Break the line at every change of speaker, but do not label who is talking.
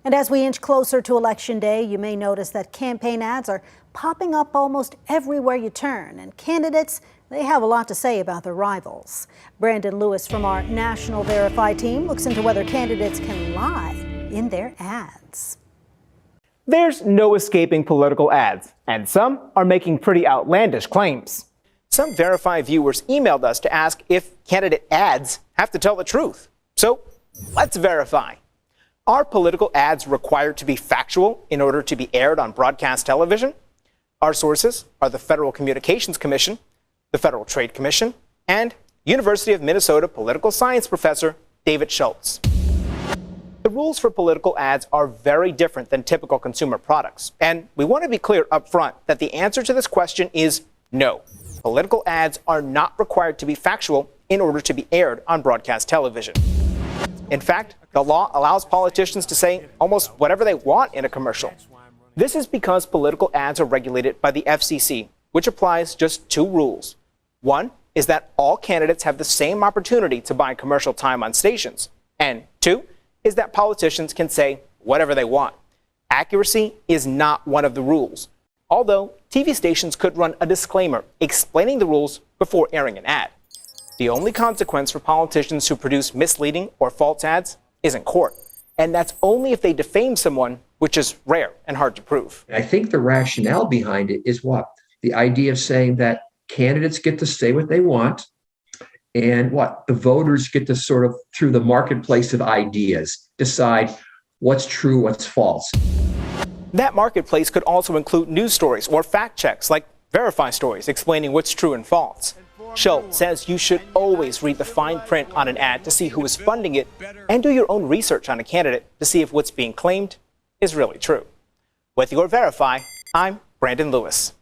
And as we inch closer to Election Day, you may notice that campaign ads are popping up almost everywhere you turn. And candidates, they have a lot to say about their rivals. Brandon Lewis from our National Verify team looks into whether candidates can lie in their ads.
There's no escaping political ads, and some are making pretty outlandish claims. Some Verify viewers emailed us to ask if candidate ads have to tell the truth. So let's verify. Are political ads required to be factual in order to be aired on broadcast television? Our sources are the Federal Communications Commission, the Federal Trade Commission, and University of Minnesota political science professor David Schultz. The rules for political ads are very different than typical consumer products, and we want to be clear up front that the answer to this question is no. Political ads are not required to be factual in order to be aired on broadcast television. In fact, the law allows politicians to say almost whatever they want in a commercial. This is because political ads are regulated by the FCC, which applies just two rules. One is that all candidates have the same opportunity to buy commercial time on stations. And two is that politicians can say whatever they want. Accuracy is not one of the rules, although TV stations could run a disclaimer explaining the rules before airing an ad. The only consequence for politicians who produce misleading or false ads is in court, and that's only if they defame someone, which is rare and hard to prove.
I think the rationale behind it is what? The idea of saying that candidates get to say what they want, and the voters get to sort of, through the marketplace of ideas, decide what's true, what's false.
That marketplace could also include news stories or fact checks like Verify stories explaining what's true and false. Schultz says you should always read the fine print on an ad to see who is funding it and do your own research on a candidate to see if what's being claimed is really true. With your Verify, I'm Brandon Lewis.